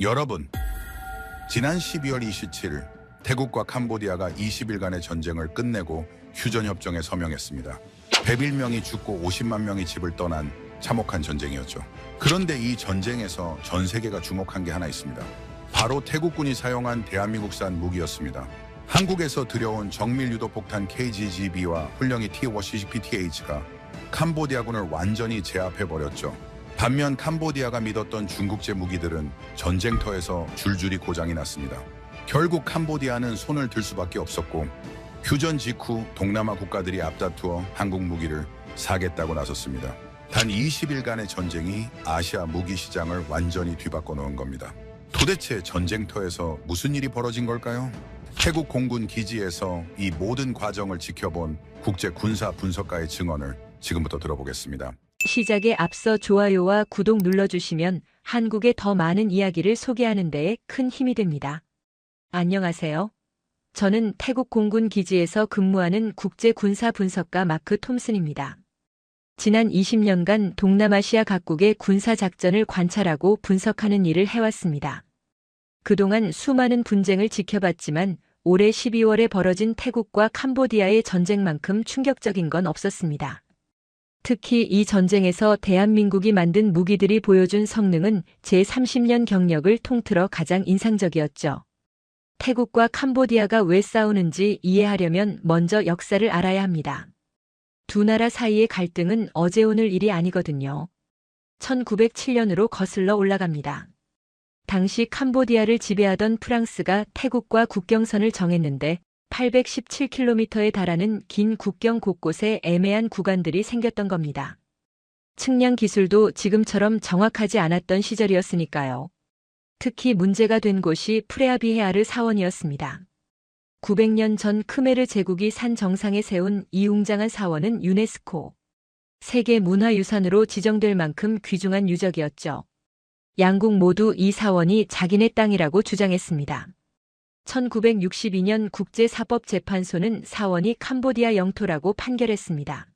여러분, 지난 12월 27일 태국과 캄보디아가 20일간의 전쟁을 끝내고 휴전협정에 서명했습니다. 101명이 죽고 50만 명이 집을 떠난 참혹한 전쟁이었죠. 그런데 이 전쟁에서 전 세계가 주목한 게 하나 있습니다. 바로 태국군이 사용한 대한민국산 무기였습니다. 한국에서 들여온 정밀 유도 폭탄 KGGB와 훈령이 T-50PTH가 캄보디아군을 완전히 제압해버렸죠. 반면 캄보디아가 믿었던 중국제 무기들은 전쟁터에서 줄줄이 고장이 났습니다. 결국 캄보디아는 손을 들 수밖에 없었고 휴전 직후 동남아 국가들이 앞다투어 한국 무기를 사겠다고 나섰습니다. 단 20일간의 전쟁이 아시아 무기 시장을 완전히 뒤바꿔 놓은 겁니다. 도대체 전쟁터에서 무슨 일이 벌어진 걸까요? 태국 공군 기지에서 이 모든 과정을 지켜본 국제 군사 분석가의 증언을 지금부터 들어보겠습니다. 시작에 앞서 좋아요와 구독 눌러주시면 한국의 더 많은 이야기를 소개하는 데에 큰 힘이 됩니다. 안녕하세요. 저는 태국 공군 기지에서 근무하는 국제 군사 분석가 마크 톰슨입니다. 지난 20년간 동남아시아 각국의 군사 작전을 관찰하고 분석하는 일을 해왔습니다. 그동안 수많은 분쟁을 지켜봤지만 올해 12월에 벌어진 태국과 캄보디아의 전쟁만큼 충격적인 건 없었습니다. 특히 이 전쟁에서 대한민국이 만든 무기들이 보여준 성능은 제 30년 경력을 통틀어 가장 인상적이었죠. 태국과 캄보디아가 왜 싸우는지 이해하려면 먼저 역사를 알아야 합니다. 두 나라 사이의 갈등은 어제 오늘 일이 아니거든요. 1907년으로 거슬러 올라갑니다. 당시 캄보디아를 지배하던 프랑스가 태국과 국경선을 정했는데 817km에 달하는 긴 국경 곳곳에 애매한 구간들이 생겼던 겁니다. 측량 기술도 지금처럼 정확하지 않았던 시절이었으니까요. 특히 문제가 된 곳이 프레아비헤아르 사원이었습니다. 900년 전 크메르 제국이 산 정상에 세운 이 웅장한 사원은 유네스코 세계 문화유산으로 지정될 만큼 귀중한 유적이었죠. 양국 모두 이 사원이 자기네 땅이라고 주장했습니다. 1962년 국제사법재판소는 사원이 캄보디아 영토라고 판결했습니다.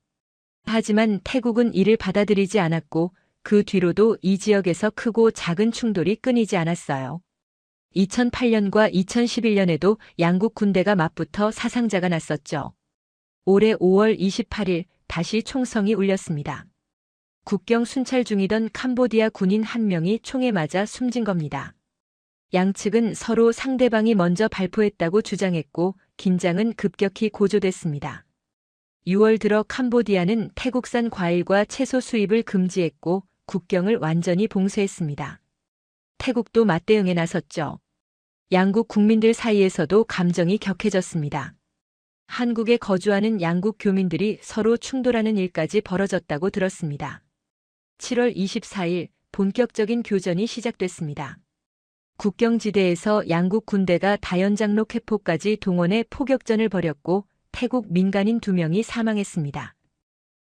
하지만 태국은 이를 받아들이지 않았고 그 뒤로도 이 지역에서 크고 작은 충돌이 끊이지 않았어요. 2008년과 2011년에도 양국 군대가 맞붙어 사상자가 났었죠. 올해 5월 28일 다시 총성이 울렸습니다. 국경 순찰 중이던 캄보디아 군인 한 명이 총에 맞아 숨진 겁니다. 양측은 서로 상대방이 먼저 발포했다고 주장했고 긴장은 급격히 고조됐습니다. 6월 들어 캄보디아는 태국산 과일과 채소 수입을 금지했고 국경을 완전히 봉쇄했습니다. 태국도 맞대응에 나섰죠. 양국 국민들 사이에서도 감정이 격해졌습니다. 한국에 거주하는 양국 교민들이 서로 충돌하는 일까지 벌어졌다고 들었습니다. 7월 24일 본격적인 교전이 시작됐습니다. 국경지대에서 양국 군대가 다연장 로켓포까지 동원해 포격전을 벌였고 태국 민간인 2명이 사망했습니다.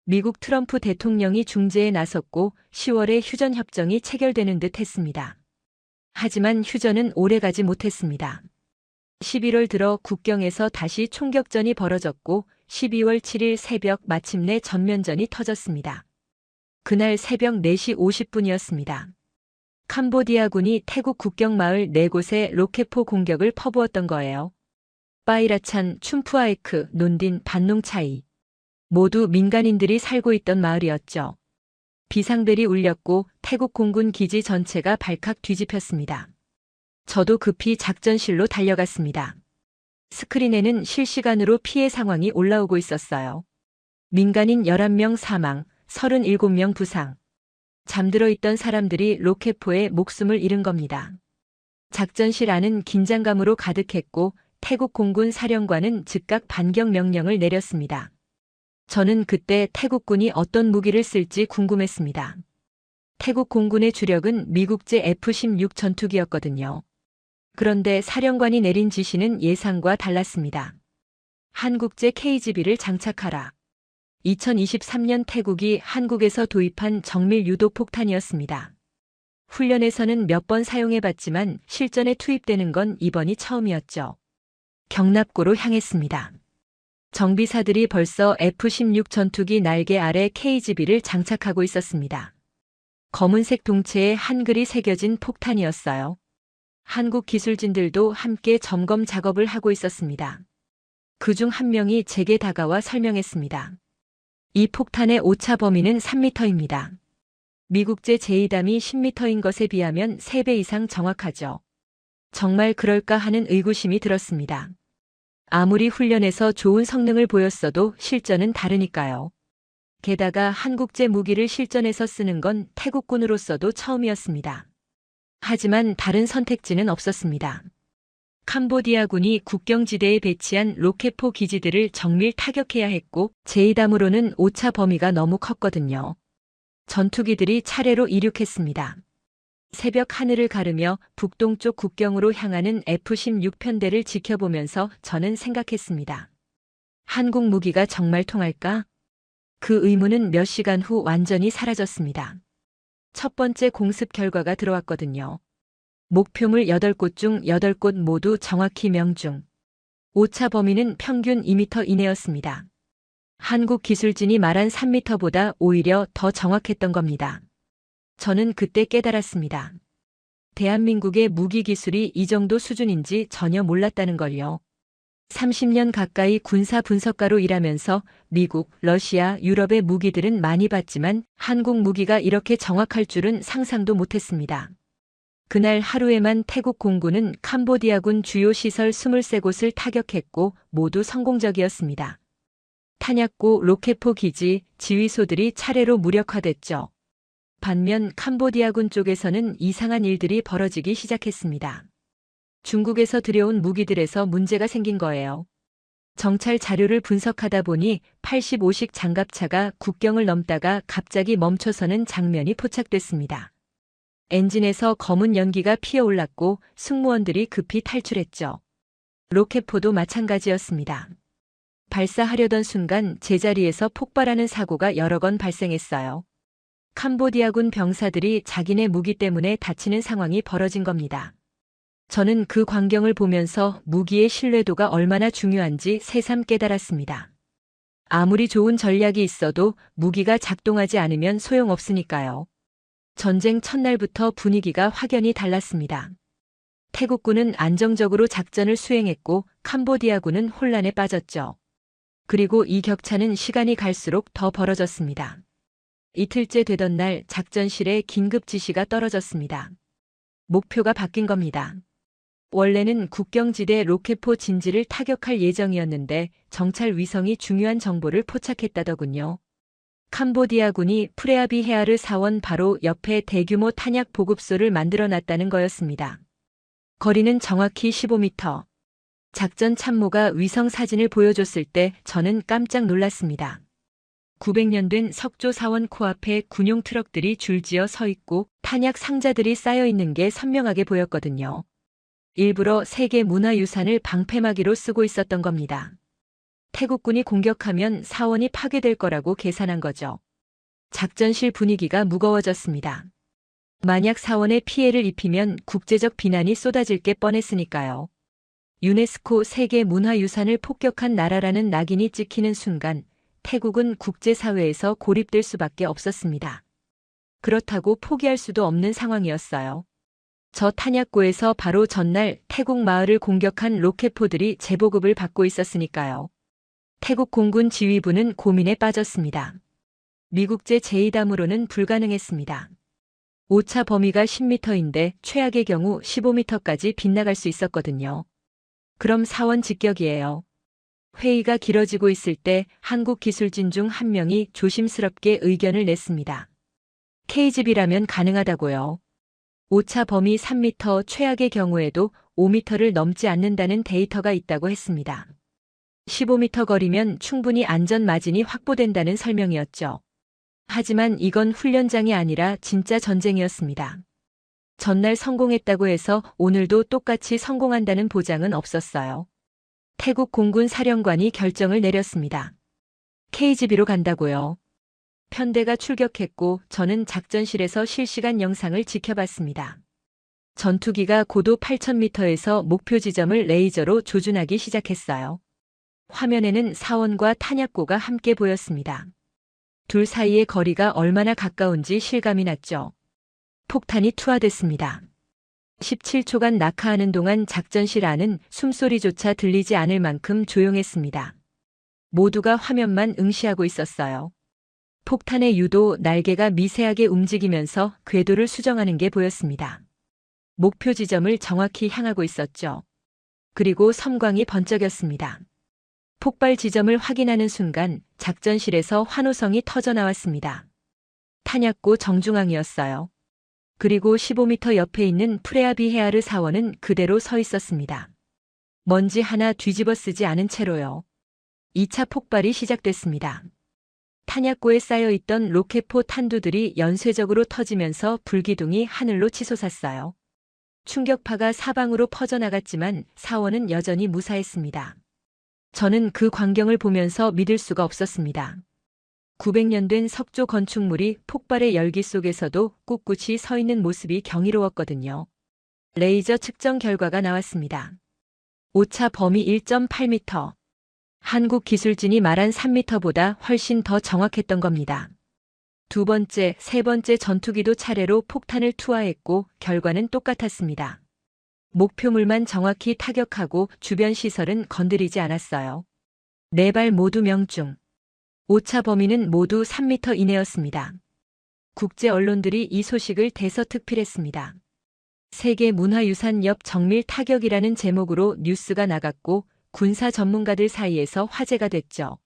미국 트럼프 대통령이 중재에 나섰고 10월에 휴전협정이 체결되는 듯 했습니다. 하지만 휴전은 오래가지 못했습니다. 11월 들어 국경에서 다시 총격전이 벌어졌고 12월 7일 새벽 마침내 전면전이 터졌습니다. 그날 새벽 4시 50분이었습니다. 캄보디아군이 태국 국경 마을 4곳에 로켓포 공격을 퍼부었던 거예요. 빠이라찬, 춤푸아에크, 논딘, 반농차이. 모두 민간인들이 살고 있던 마을이었죠. 비상벨이 울렸고 태국 공군 기지 전체가 발칵 뒤집혔습니다. 저도 급히 작전실로 달려갔습니다. 스크린에는 실시간으로 피해 상황이 올라오고 있었어요. 민간인 11명 사망, 37명 부상. 잠들어 있던 사람들이 로켓포에 목숨을 잃은 겁니다. 작전실 안은 긴장감으로 가득했고 태국 공군 사령관은 즉각 반격 명령을 내렸습니다. 저는 그때 태국군이 어떤 무기를 쓸지 궁금했습니다. 태국 공군의 주력은 미국제 F-16 전투기였거든요. 그런데 사령관이 내린 지시는 예상과 달랐습니다. 한국제 KGB를 장착하라. 2023년 태국이 한국에서 도입한 정밀 유도 폭탄이었습니다. 훈련에서는 몇 번 사용해봤지만 실전에 투입되는 건 이번이 처음이었죠. 경납고로 향했습니다. 정비사들이 벌써 F-16 전투기 날개 아래 KGB를 장착하고 있었습니다. 검은색 동체에 한글이 새겨진 폭탄이었어요. 한국 기술진들도 함께 점검 작업을 하고 있었습니다. 그중 한 명이 제게 다가와 설명했습니다. 이 폭탄의 오차 범위는 3m입니다. 미국제 제2담이 10m인 것에 비하면 3배 이상 정확하죠. 정말 그럴까 하는 의구심이 들었습니다. 아무리 훈련에서 좋은 성능을 보였어도 실전은 다르니까요. 게다가 한국제 무기를 실전에서 쓰는 건 태국군으로서도 처음이었습니다. 하지만 다른 선택지는 없었습니다. 캄보디아군이 국경지대에 배치한 로켓포 기지들을 정밀 타격해야 했고 제2담으로는 오차 범위가 너무 컸거든요. 전투기들이 차례로 이륙했습니다. 새벽 하늘을 가르며 북동쪽 국경으로 향하는 F-16 편대를 지켜보면서 저는 생각했습니다. 한국 무기가 정말 통할까? 그 의문은 몇 시간 후 완전히 사라졌습니다. 첫 번째 공습 결과가 들어왔거든요. 목표물 8곳 중 8곳 모두 정확히 명중. 오차 범위는 평균 2m 이내였습니다. 한국 기술진이 말한 3m보다 오히려 더 정확했던 겁니다. 저는 그때 깨달았습니다. 대한민국의 무기 기술이 이 정도 수준인지 전혀 몰랐다는 걸요. 30년 가까이 군사 분석가로 일하면서 미국, 러시아, 유럽의 무기들은 많이 봤지만 한국 무기가 이렇게 정확할 줄은 상상도 못했습니다. 그날 하루에만 태국 공군은 캄보디아군 주요 시설 23곳을 타격했고 모두 성공적이었습니다. 탄약고, 로켓포 기지, 지휘소들이 차례로 무력화됐죠. 반면 캄보디아군 쪽에서는 이상한 일들이 벌어지기 시작했습니다. 중국에서 들여온 무기들에서 문제가 생긴 거예요. 정찰 자료를 분석하다 보니 85식 장갑차가 국경을 넘다가 갑자기 멈춰서는 장면이 포착됐습니다. 엔진에서 검은 연기가 피어올랐고 승무원들이 급히 탈출했죠. 로켓포도 마찬가지였습니다. 발사하려던 순간 제자리에서 폭발하는 사고가 여러 건 발생했어요. 캄보디아군 병사들이 자기네 무기 때문에 다치는 상황이 벌어진 겁니다. 저는 그 광경을 보면서 무기의 신뢰도가 얼마나 중요한지 새삼 깨달았습니다. 아무리 좋은 전략이 있어도 무기가 작동하지 않으면 소용없으니까요. 전쟁 첫날부터 분위기가 확연히 달랐습니다. 태국군은 안정적으로 작전을 수행했고 캄보디아군은 혼란에 빠졌죠. 그리고 이 격차는 시간이 갈수록 더 벌어졌습니다. 이틀째 되던 날 작전실에 긴급 지시가 떨어졌습니다. 목표가 바뀐 겁니다. 원래는 국경지대 로켓포 진지를 타격할 예정이었는데 정찰 위성이 중요한 정보를 포착했다더군요. 캄보디아군이 프레아비 헤아르 사원 바로 옆에 대규모 탄약 보급소를 만들어놨다는 거였습니다. 거리는 정확히 15m. 작전 참모가 위성 사진을 보여줬을 때 저는 깜짝 놀랐습니다. 900년 된 석조 사원 코앞에 군용 트럭들이 줄지어 서 있고 탄약 상자들이 쌓여 있는 게 선명하게 보였거든요. 일부러 세계 문화유산을 방패막이로 쓰고 있었던 겁니다. 태국군이 공격하면 사원이 파괴될 거라고 계산한 거죠. 작전실 분위기가 무거워졌습니다. 만약 사원에 피해를 입히면 국제적 비난이 쏟아질 게 뻔했으니까요. 유네스코 세계 문화유산을 폭격한 나라라는 낙인이 찍히는 순간 태국은 국제사회에서 고립될 수밖에 없었습니다. 그렇다고 포기할 수도 없는 상황이었어요. 저 탄약고에서 바로 전날 태국 마을을 공격한 로켓포들이 재보급을 받고 있었으니까요. 태국 공군 지휘부는 고민에 빠졌습니다. 미국제 제2담으로는 불가능했습니다. 오차 범위가 10m인데 최악의 경우 15m까지 빗나갈 수 있었거든요. 그럼 사원 직격이에요. 회의가 길어지고 있을 때 한국 기술진 중 한 명이 조심스럽게 의견을 냈습니다. KGB라면 가능하다고요. 오차 범위 3m, 최악의 경우에도 5m를 넘지 않는다는 데이터가 있다고 했습니다. 15m 거리면 충분히 안전 마진이 확보된다는 설명이었죠. 하지만 이건 훈련장이 아니라 진짜 전쟁이었습니다. 전날 성공했다고 해서 오늘도 똑같이 성공한다는 보장은 없었어요. 태국 공군 사령관이 결정을 내렸습니다. KGB로 간다고요. 편대가 출격했고 저는 작전실에서 실시간 영상을 지켜봤습니다. 전투기가 고도 8,000m에서 목표 지점을 레이저로 조준하기 시작했어요. 화면에는 사원과 탄약고가 함께 보였습니다. 둘 사이의 거리가 얼마나 가까운지 실감이 났죠. 폭탄이 투하됐습니다. 17초간 낙하하는 동안 작전실 안은 숨소리조차 들리지 않을 만큼 조용했습니다. 모두가 화면만 응시하고 있었어요. 폭탄의 유도 날개가 미세하게 움직이면서 궤도를 수정하는 게 보였습니다. 목표 지점을 정확히 향하고 있었죠. 그리고 섬광이 번쩍였습니다. 폭발 지점을 확인하는 순간 작전실에서 환호성이 터져 나왔습니다. 탄약고 정중앙이었어요. 그리고 15m 옆에 있는 프레아비헤아르 사원은 그대로 서 있었습니다. 먼지 하나 뒤집어 쓰지 않은 채로요. 2차 폭발이 시작됐습니다. 탄약고에 쌓여있던 로켓포 탄두들이 연쇄적으로 터지면서 불기둥이 하늘로 치솟았어요. 충격파가 사방으로 퍼져나갔지만 사원은 여전히 무사했습니다. 저는 그 광경을 보면서 믿을 수가 없었습니다. 900년 된 석조 건축물이 폭발의 열기 속에서도 꿋꿋이 서 있는 모습이 경이로웠거든요. 레이저 측정 결과가 나왔습니다. 오차 범위 1.8m. 한국 기술진이 말한 3m보다 훨씬 더 정확했던 겁니다. 두 번째, 세 번째 전투기도 차례로 폭탄을 투하했고 결과는 똑같았습니다. 목표물만 정확히 타격하고 주변 시설은 건드리지 않았어요. 네 발 모두 명중. 오차 범위는 모두 3m 이내였습니다. 국제 언론들이 이 소식을 대서특필했습니다. 세계 문화유산 옆 정밀 타격이라는 제목으로 뉴스가 나갔고 군사 전문가들 사이에서 화제가 됐죠.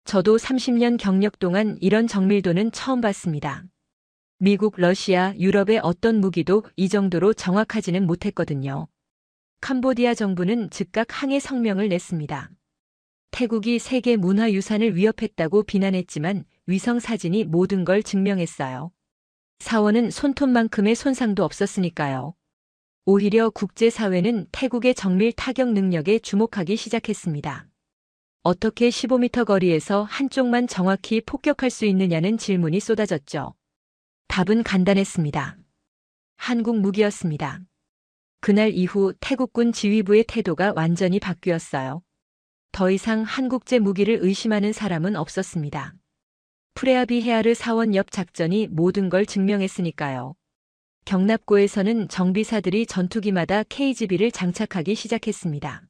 저도 30년 경력 동안 이런 정밀도는 처음 봤습니다. 미국, 러시아, 유럽의 어떤 무기도 이 정도로 정확하지는 못했거든요. 캄보디아 정부는 즉각 항해 성명을 냈습니다. 태국이 세계 문화유산을 위협했다고 비난했지만 위성 사진이 모든 걸 증명했어요. 사원은 손톱만큼의 손상도 없었으니까요. 오히려 국제사회는 태국의 정밀 타격 능력에 주목하기 시작했습니다. 어떻게 15m 거리에서 한쪽만 정확히 폭격할 수 있느냐는 질문이 쏟아졌죠. 답은 간단했습니다. 한국 무기였습니다. 그날 이후 태국군 지휘부의 태도가 완전히 바뀌었어요. 더 이상 한국제 무기를 의심하는 사람은 없었습니다. 프레아비헤아르 사원 옆 작전이 모든 걸 증명했으니까요. 경납고에서는 정비사들이 전투기마다 KGB를 장착하기 시작했습니다.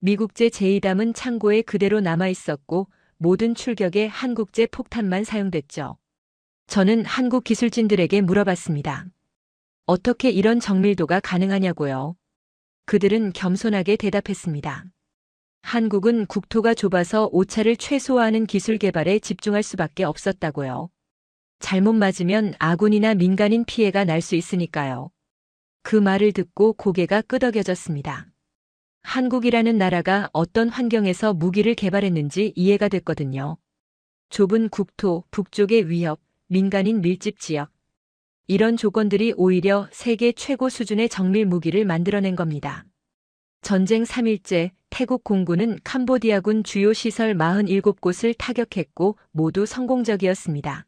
미국제 제2담은 창고에 그대로 남아있었고 모든 출격에 한국제 폭탄만 사용됐죠. 저는 한국 기술진들에게 물어봤습니다. 어떻게 이런 정밀도가 가능하냐고요. 그들은 겸손하게 대답했습니다. 한국은 국토가 좁아서 오차를 최소화하는 기술 개발에 집중할 수밖에 없었다고요. 잘못 맞으면 아군이나 민간인 피해가 날 수 있으니까요. 그 말을 듣고 고개가 끄덕여졌습니다. 한국이라는 나라가 어떤 환경에서 무기를 개발했는지 이해가 됐거든요. 좁은 국토, 북쪽의 위협, 민간인 밀집 지역. 이런 조건들이 오히려 세계 최고 수준의 정밀 무기를 만들어낸 겁니다. 전쟁 3일째 태국 공군은 캄보디아군 주요 시설 47곳을 타격했고 모두 성공적이었습니다.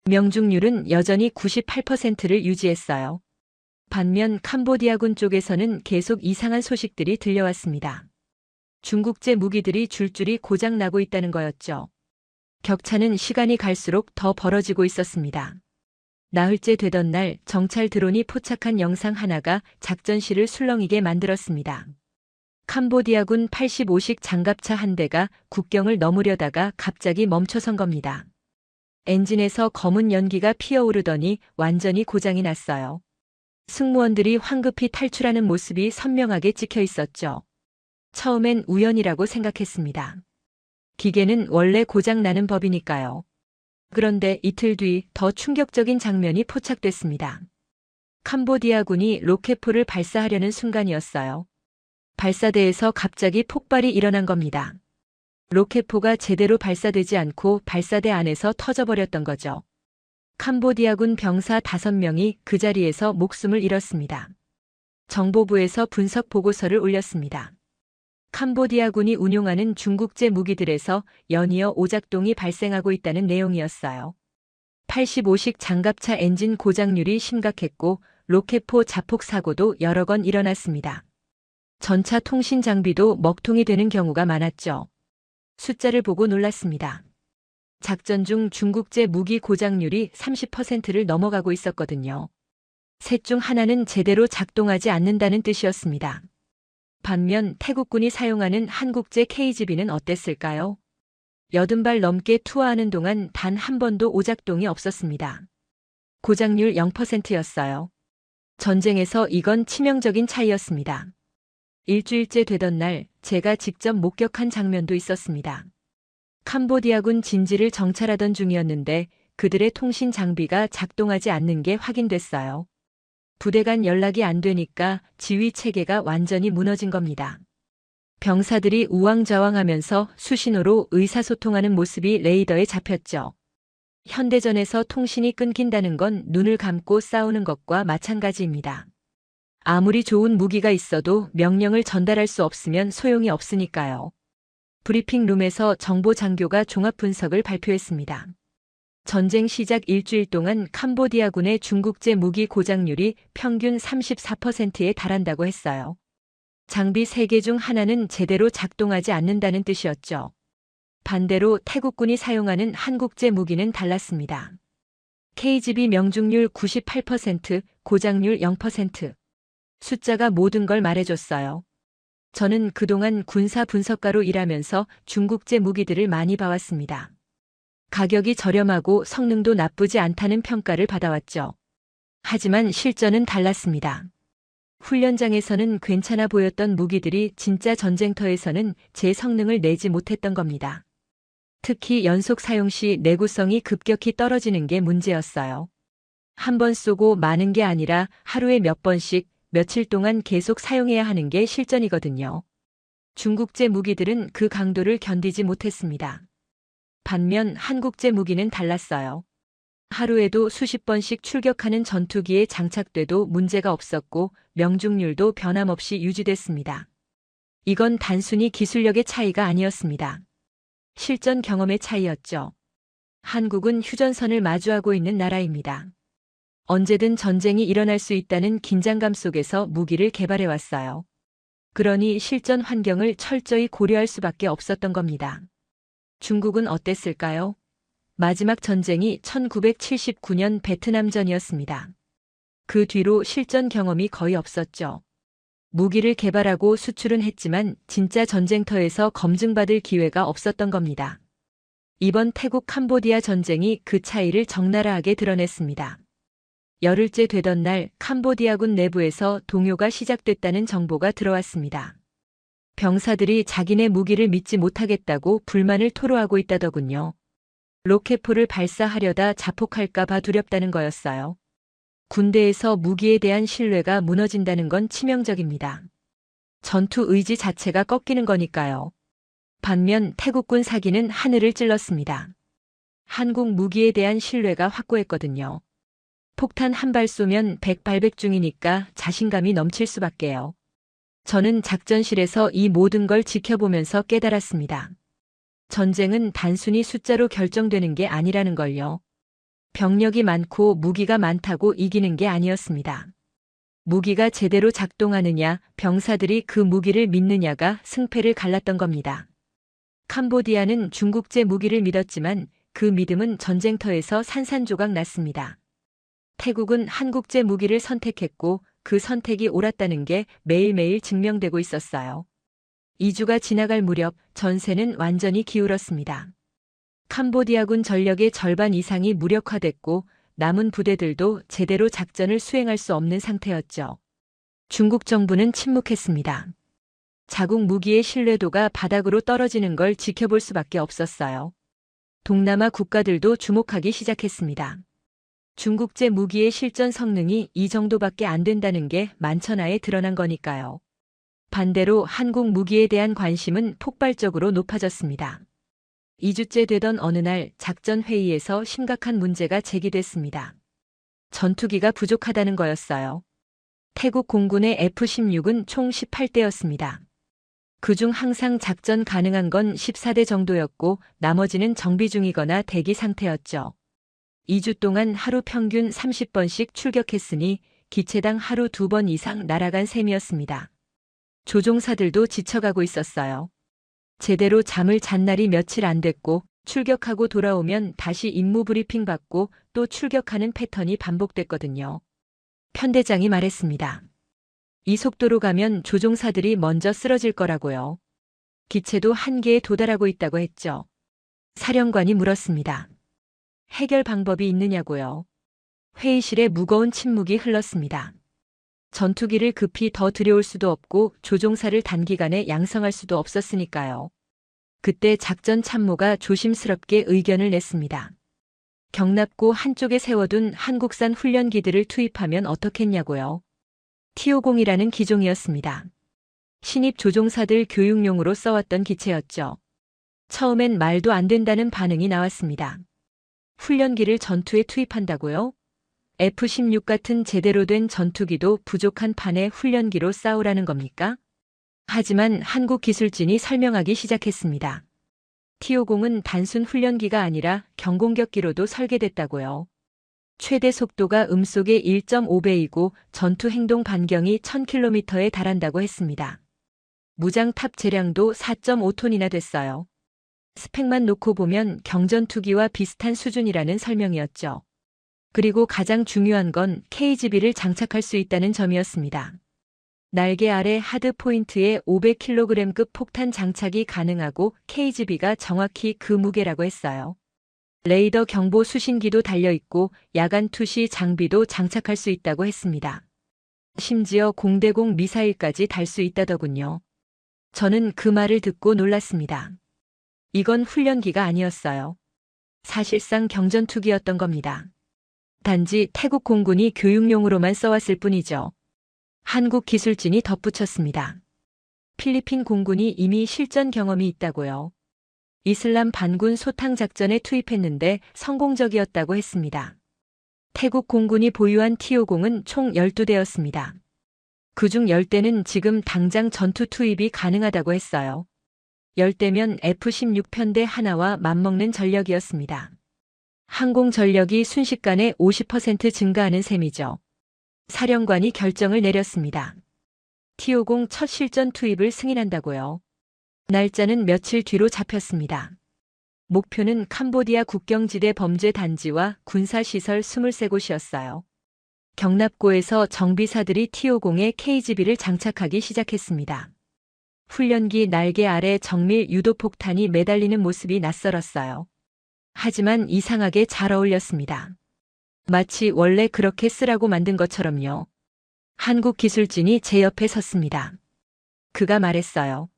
명중률은 여전히 98%를 유지했어요. 반면 캄보디아군 쪽에서는 계속 이상한 소식들이 들려왔습니다. 중국제 무기들이 줄줄이 고장나고 있다는 거였죠. 격차는 시간이 갈수록 더 벌어지고 있었습니다. 나흘째 되던 날 정찰 드론이 포착한 영상 하나가 작전실을 술렁이게 만들었습니다. 캄보디아군 85식 장갑차 한 대가 국경을 넘으려다가 갑자기 멈춰선 겁니다. 엔진에서 검은 연기가 피어오르더니 완전히 고장이 났어요. 승무원들이 황급히 탈출하는 모습이 선명하게 찍혀 있었죠. 처음엔 우연이라고 생각했습니다. 기계는 원래 고장나는 법이니까요. 그런데 이틀 뒤 더 충격적인 장면이 포착됐습니다. 캄보디아군이 로켓포를 발사하려는 순간이었어요. 발사대에서 갑자기 폭발이 일어난 겁니다. 로켓포가 제대로 발사되지 않고 발사대 안에서 터져버렸던 거죠. 캄보디아군 병사 5명이 그 자리에서 목숨을 잃었습니다. 정보부에서 분석 보고서를 올렸습니다. 캄보디아군이 운용하는 중국제 무기들에서 연이어 오작동이 발생하고 있다는 내용이었어요. 85식 장갑차 엔진 고장률이 심각했고 로켓포 자폭 사고도 여러 건 일어났습니다. 전차 통신 장비도 먹통이 되는 경우가 많았죠. 숫자를 보고 놀랐습니다. 작전 중 중국제 무기 고장률이 30%를 넘어가고 있었거든요. 셋 중 하나는 제대로 작동하지 않는다는 뜻이었습니다. 반면 태국군이 사용하는 한국제 KGB는 어땠을까요? 80발 넘게 투하하는 동안 단 한 번도 오작동이 없었습니다. 고장률 0%였어요. 전쟁에서 이건 치명적인 차이였습니다. 일주일째 되던 날 제가 직접 목격한 장면도 있었습니다. 캄보디아군 진지를 정찰하던 중이었는데 그들의 통신 장비가 작동하지 않는 게 확인됐어요. 부대 간 연락이 안 되니까 지휘 체계가 완전히 무너진 겁니다. 병사들이 우왕좌왕하면서 수신호로 의사소통하는 모습이 레이더에 잡혔죠. 현대전에서 통신이 끊긴다는 건 눈을 감고 싸우는 것과 마찬가지입니다. 아무리 좋은 무기가 있어도 명령을 전달할 수 없으면 소용이 없으니까요. 브리핑룸에서 정보 장교가 종합 분석을 발표했습니다. 전쟁 시작 일주일 동안 캄보디아군의 중국제 무기 고장률이 평균 34%에 달한다고 했어요. 장비 3개 중 하나는 제대로 작동하지 않는다는 뜻이었죠. 반대로 태국군이 사용하는 한국제 무기는 달랐습니다. KGB 명중률 98%, 고장률 0%. 숫자가 모든 걸 말해줬어요. 저는 그동안 군사 분석가로 일하면서 중국제 무기들을 많이 봐왔습니다. 가격이 저렴하고 성능도 나쁘지 않다는 평가를 받아왔죠. 하지만 실전은 달랐습니다. 훈련장에서는 괜찮아 보였던 무기들이 진짜 전쟁터에서는 제 성능을 내지 못했던 겁니다. 특히 연속 사용 시 내구성이 급격히 떨어지는 게 문제였어요. 한 번 쏘고 마는 게 아니라 하루에 몇 번씩 며칠 동안 계속 사용해야 하는 게 실전이거든요. 중국제 무기들은 그 강도를 견디지 못했습니다. 반면 한국제 무기는 달랐어요. 하루에도 수십 번씩 출격하는 전투기에 장착돼도 문제가 없었고 명중률도 변함없이 유지됐습니다. 이건 단순히 기술력의 차이가 아니었습니다. 실전 경험의 차이였죠. 한국은 휴전선을 마주하고 있는 나라입니다. 언제든 전쟁이 일어날 수 있다는 긴장감 속에서 무기를 개발해왔어요. 그러니 실전 환경을 철저히 고려할 수밖에 없었던 겁니다. 중국은 어땠을까요? 마지막 전쟁이 1979년 베트남전이었습니다. 그 뒤로 실전 경험이 거의 없었죠. 무기를 개발하고 수출은 했지만 진짜 전쟁터에서 검증받을 기회가 없었던 겁니다. 이번 태국 캄보디아 전쟁이 그 차이를 적나라하게 드러냈습니다. 열흘째 되던 날 캄보디아군 내부에서 동요가 시작됐다는 정보가 들어왔습니다. 병사들이 자기네 무기를 믿지 못하겠다고 불만을 토로하고 있다더군요. 로켓포를 발사하려다 자폭할까 봐 두렵다는 거였어요. 군대에서 무기에 대한 신뢰가 무너진다는 건 치명적입니다. 전투 의지 자체가 꺾이는 거니까요. 반면 태국군 사기는 하늘을 찔렀습니다. 한국 무기에 대한 신뢰가 확고했거든요. 폭탄 한 발 쏘면 백발백중이니까 자신감이 넘칠 수밖에요. 저는 작전실에서 이 모든 걸 지켜보면서 깨달았습니다. 전쟁은 단순히 숫자로 결정되는 게 아니라는 걸요. 병력이 많고 무기가 많다고 이기는 게 아니었습니다. 무기가 제대로 작동하느냐, 병사들이 그 무기를 믿느냐가 승패를 갈랐던 겁니다. 캄보디아는 중국제 무기를 믿었지만 그 믿음은 전쟁터에서 산산조각 났습니다. 태국은 한국제 무기를 선택했고 그 선택이 옳았다는 게 매일매일 증명되고 있었어요. 2주가 지나갈 무렵 전세는 완전히 기울었습니다. 캄보디아군 전력의 절반 이상이 무력화됐고 남은 부대들도 제대로 작전을 수행할 수 없는 상태였죠. 중국 정부는 침묵했습니다. 자국 무기의 신뢰도가 바닥으로 떨어지는 걸 지켜볼 수밖에 없었어요. 동남아 국가들도 주목하기 시작했습니다. 중국제 무기의 실전 성능이 이 정도밖에 안 된다는 게 만천하에 드러난 거니까요. 반대로 한국 무기에 대한 관심은 폭발적으로 높아졌습니다. 2주째 되던 어느 날 작전 회의에서 심각한 문제가 제기됐습니다. 전투기가 부족하다는 거였어요. 태국 공군의 F-16은 총 18대였습니다. 그중 항상 작전 가능한 건 14대 정도였고 나머지는 정비 중이거나 대기 상태였죠. 2주 동안 하루 평균 30번씩 출격했으니 기체당 하루 2번 이상 날아간 셈이었습니다. 조종사들도 지쳐가고 있었어요. 제대로 잠을 잔 날이 며칠 안 됐고 출격하고 돌아오면 다시 임무 브리핑 받고 또 출격하는 패턴이 반복됐거든요. 편대장이 말했습니다. 이 속도로 가면 조종사들이 먼저 쓰러질 거라고요. 기체도 한계에 도달하고 있다고 했죠. 사령관이 물었습니다. 해결 방법이 있느냐고요. 회의실에 무거운 침묵이 흘렀습니다. 전투기를 급히 더 들여올 수도 없고 조종사를 단기간에 양성할 수도 없었으니까요. 그때 작전 참모가 조심스럽게 의견을 냈습니다. 경납고 한쪽에 세워둔 한국산 훈련기들을 투입하면 어떻겠냐고요. T-50이라는 기종이었습니다. 신입 조종사들 교육용으로 써왔던 기체였죠. 처음엔 말도 안 된다는 반응이 나왔습니다. 훈련기를 전투에 투입한다고요? F-16 같은 제대로 된 전투기도 부족한 판에 훈련기로 싸우라는 겁니까? 하지만 한국 기술진이 설명하기 시작했습니다. T-50은 단순 훈련기가 아니라 경공격기로도 설계됐다고요. 최대 속도가 음속의 1.5배이고 전투 행동 반경이 1000km에 달한다고 했습니다. 무장 탑 재량도 4.5톤이나 됐어요. 스펙만 놓고 보면 경전투기와 비슷한 수준이라는 설명이었죠. 그리고 가장 중요한 건 KGB를 장착할 수 있다는 점이었습니다. 날개 아래 하드 포인트에 500kg급 폭탄 장착이 가능하고 KGB가 정확히 그 무게라고 했어요. 레이더 경보 수신기도 달려있고 야간 투시 장비도 장착할 수 있다고 했습니다. 심지어 공대공 미사일까지 달 수 있다더군요. 저는 그 말을 듣고 놀랐습니다. 이건 훈련기가 아니었어요. 사실상 경전투기였던 겁니다. 단지 태국 공군이 교육용으로만 써왔을 뿐이죠. 한국 기술진이 덧붙였습니다. 필리핀 공군이 이미 실전 경험이 있다고요. 이슬람 반군 소탕 작전에 투입했는데 성공적이었다고 했습니다. 태국 공군이 보유한 T-50은 총 12대였습니다. 그중 10대는 지금 당장 전투 투입이 가능하다고 했어요. 10대면 F-16 편대 하나와 맞먹는 전력이었습니다. 항공 전력이 순식간에 50% 증가하는 셈이죠. 사령관이 결정을 내렸습니다. T-50 첫 실전 투입을 승인한다고요. 날짜는 며칠 뒤로 잡혔습니다. 목표는 캄보디아 국경지대 범죄 단지와 군사시설 23곳이었어요. 경납고에서 정비사들이 T-50에 KGB를 장착하기 시작했습니다. 훈련기 날개 아래 정밀 유도폭탄이 매달리는 모습이 낯설었어요. 하지만 이상하게 잘 어울렸습니다. 마치 원래 그렇게 쓰라고 만든 것처럼요. 한국 기술진이 제 옆에 섰습니다. 그가 말했어요.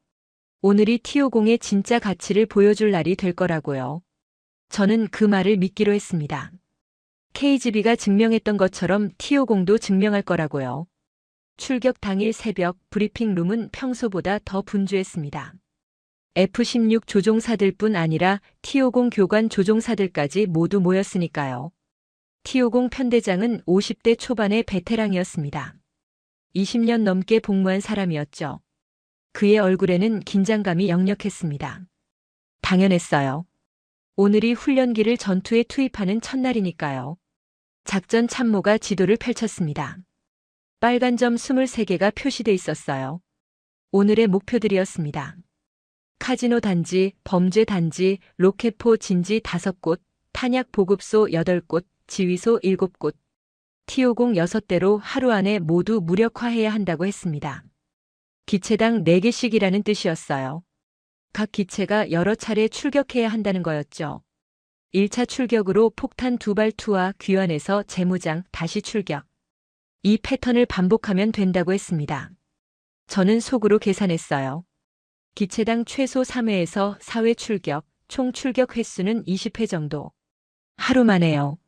오늘이 T-50의 진짜 가치를 보여줄 날이 될 거라고요. 저는 그 말을 믿기로 했습니다. KGB가 증명했던 것처럼 T-50도 증명할 거라고요. 출격 당일 새벽 브리핑룸은 평소보다 더 분주했습니다. F-16 조종사들뿐 아니라 T-50 교관 조종사들까지 모두 모였으니까요. T-50 편대장은 50대 초반의 베테랑이었습니다. 20년 넘게 복무한 사람이었죠. 그의 얼굴에는 긴장감이 역력했습니다. 당연했어요. 오늘이 훈련기를 전투에 투입하는 첫날이니까요. 작전 참모가 지도를 펼쳤습니다. 빨간 점 23개가 표시돼 있었어요. 오늘의 목표들이었습니다. 카지노 단지, 범죄 단지, 로켓포 진지 5곳, 탄약 보급소 8곳, 지휘소 7곳, T-50 6대로 하루 안에 모두 무력화해야 한다고 했습니다. 기체당 4개씩이라는 뜻이었어요. 각 기체가 여러 차례 출격해야 한다는 거였죠. 1차 출격으로 폭탄 2발 투하 귀환해서 재무장 다시 출격. 이 패턴을 반복하면 된다고 했습니다. 저는 속으로 계산했어요. 기체당 최소 3회에서 4회 출격, 총 출격 횟수는 20회 정도. 하루 만에요.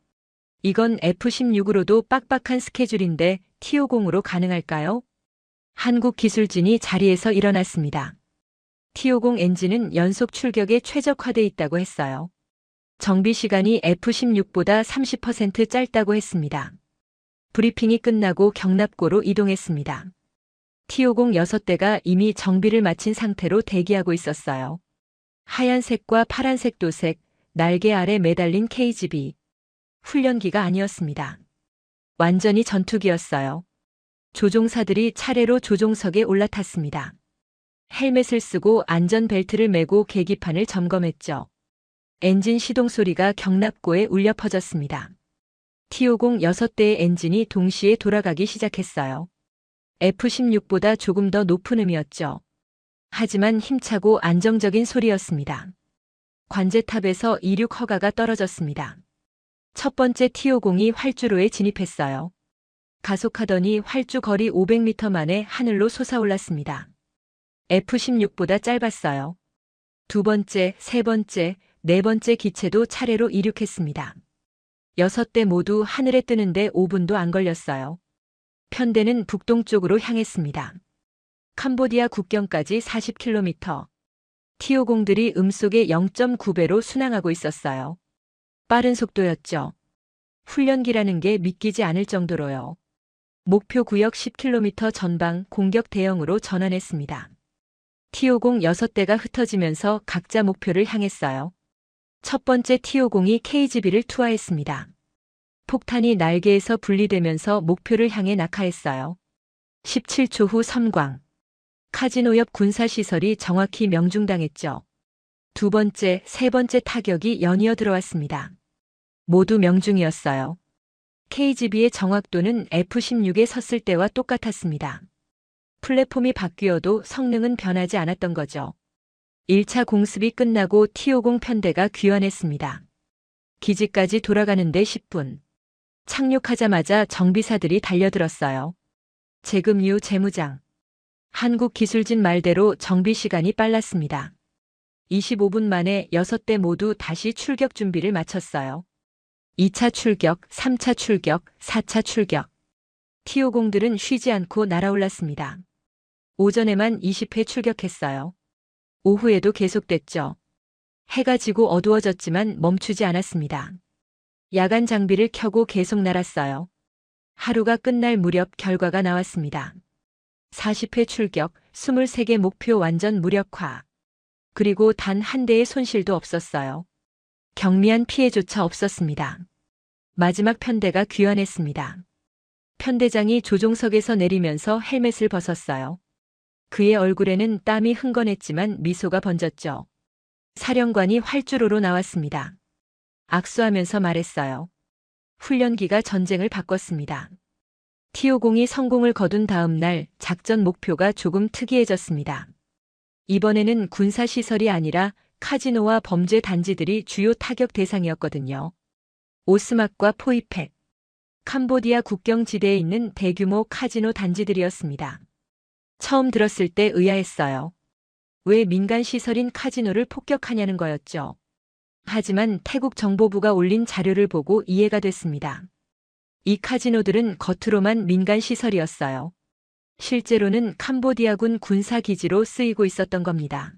이건 F-16으로도 빡빡한 스케줄인데 T-50으로 가능할까요? 한국 기술진이 자리에서 일어났습니다. T-50 엔진은 연속 출격에 최적화돼 있다고 했어요. 정비 시간이 F-16보다 30% 짧다고 했습니다. 브리핑이 끝나고 경납고로 이동했습니다. T-50 6대가 이미 정비를 마친 상태로 대기하고 있었어요. 하얀색과 파란색 도색, 날개 아래 매달린 KGB. 훈련기가 아니었습니다. 완전히 전투기였어요. 조종사들이 차례로 조종석에 올라탔습니다. 헬멧을 쓰고 안전벨트를 매고 계기판을 점검했죠. 엔진 시동 소리가 경납고에 울려 퍼졌습니다. T-50 6대의 엔진이 동시에 돌아가기 시작했어요. F-16보다 조금 더 높은 음이었죠. 하지만 힘차고 안정적인 소리였습니다. 관제탑에서 이륙 허가가 떨어졌습니다. 첫 번째 T-50이 활주로에 진입했어요. 가속하더니 활주 거리 500m 만에 하늘로 솟아올랐습니다. F-16보다 짧았어요. 두 번째, 세 번째, 네 번째 기체도 차례로 이륙했습니다. 6대 모두 하늘에 뜨는데 5분도 안 걸렸어요. 편대는 북동쪽으로 향했습니다. 캄보디아 국경까지 40km. T-50들이 음속의 0.9배로 순항하고 있었어요. 빠른 속도였죠. 훈련기라는 게 믿기지 않을 정도로요. 목표 구역 10km 전방 공격 대형으로 전환했습니다. T-50 6대가 흩어지면서 각자 목표를 향했어요. 첫 번째 T-50이 KGB를 투하했습니다. 폭탄이 날개에서 분리되면서 목표를 향해 낙하했어요. 17초 후 섬광. 카지노 옆 군사시설이 정확히 명중당했죠. 두 번째, 세 번째 타격이 연이어 들어왔습니다. 모두 명중이었어요. KGB의 정확도는 F-16에 섰을 때와 똑같았습니다. 플랫폼이 바뀌어도 성능은 변하지 않았던 거죠. 1차 공습이 끝나고 T-50 편대가 귀환했습니다. 기지까지 돌아가는데 10분. 착륙하자마자 정비사들이 달려들었어요. 재금유 재무장. 한국기술진 말대로 정비 시간이 빨랐습니다. 25분 만에 6대 모두 다시 출격 준비를 마쳤어요. 2차 출격, 3차 출격, 4차 출격. T-50들은 쉬지 않고 날아올랐습니다. 오전에만 20회 출격했어요. 오후에도 계속됐죠. 해가 지고 어두워졌지만 멈추지 않았습니다. 야간 장비를 켜고 계속 날았어요. 하루가 끝날 무렵 결과가 나왔습니다. 40회 출격, 23개 목표 완전 무력화. 그리고 단 한 대의 손실도 없었어요. 경미한 피해조차 없었습니다. 마지막 편대가 귀환했습니다. 편대장이 조종석에서 내리면서 헬멧을 벗었어요. 그의 얼굴에는 땀이 흥건했지만 미소가 번졌죠. 사령관이 활주로로 나왔습니다. 악수하면서 말했어요. 훈련기가 전쟁을 바꿨습니다. T-50이 성공을 거둔 다음 날 작전 목표가 조금 특이해졌습니다. 이번에는 군사시설이 아니라 카지노와 범죄 단지들이 주요 타격 대상이었거든요. 오스막과 포이펙, 캄보디아 국경지대에 있는 대규모 카지노 단지들이었습니다. 처음 들었을 때 의아했어요. 왜 민간 시설인 카지노를 폭격하냐는 거였죠. 하지만 태국 정보부가 올린 자료를 보고 이해가 됐습니다. 이 카지노들은 겉으로만 민간 시설이었어요. 실제로는 캄보디아군 군사기지로 쓰이고 있었던 겁니다.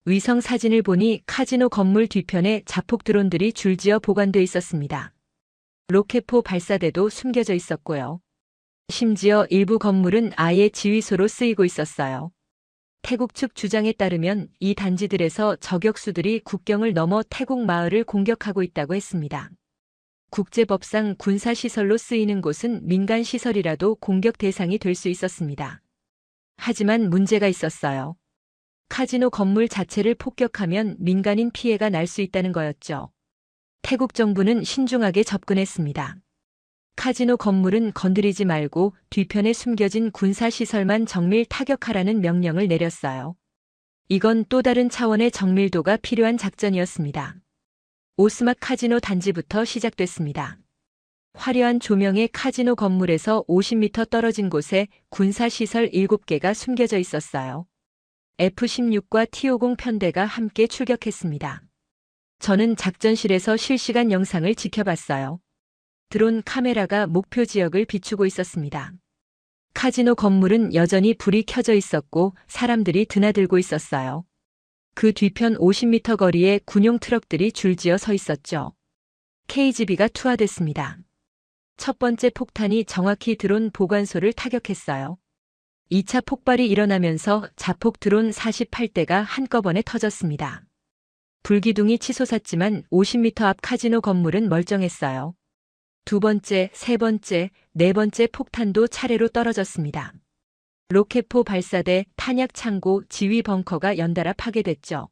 위성 사진을 보니 카지노 건물 뒤편에 자폭 드론들이 줄지어 보관돼 있었습니다. 로켓포 발사대도 숨겨져 있었고요. 심지어 일부 건물은 아예 지휘소로 쓰이고 있었어요. 태국 측 주장에 따르면 이 단지들에서 저격수들이 국경을 넘어 태국 마을을 공격하고 있다고 했습니다. 국제법상 군사시설로 쓰이는 곳은 민간시설이라도 공격 대상이 될 수 있었습니다. 하지만 문제가 있었어요. 카지노 건물 자체를 폭격하면 민간인 피해가 날 수 있다는 거였죠. 태국 정부는 신중하게 접근했습니다. 카지노 건물은 건드리지 말고 뒤편에 숨겨진 군사시설만 정밀 타격하라는 명령을 내렸어요. 이건 또 다른 차원의 정밀도가 필요한 작전이었습니다. 오스막 카지노 단지부터 시작됐습니다. 화려한 조명의 카지노 건물에서 50m 떨어진 곳에 군사시설 7개가 숨겨져 있었어요. F-16과 T-50 편대가 함께 출격했습니다. 저는 작전실에서 실시간 영상을 지켜봤어요. 드론 카메라가 목표 지역을 비추고 있었습니다. 카지노 건물은 여전히 불이 켜져 있었고 사람들이 드나들고 있었어요. 그 뒤편 50m 거리에 군용 트럭들이 줄지어 서 있었죠. KGB가 투하됐습니다. 첫 번째 폭탄이 정확히 드론 보관소를 타격했어요. 2차 폭발이 일어나면서 자폭 드론 48대가 한꺼번에 터졌습니다. 불기둥이 치솟았지만 50m 앞 카지노 건물은 멀쩡했어요. 두 번째, 세 번째, 네 번째 폭탄도 차례로 떨어졌습니다. 로켓포 발사대, 탄약 창고, 지휘 벙커가 연달아 파괴됐죠.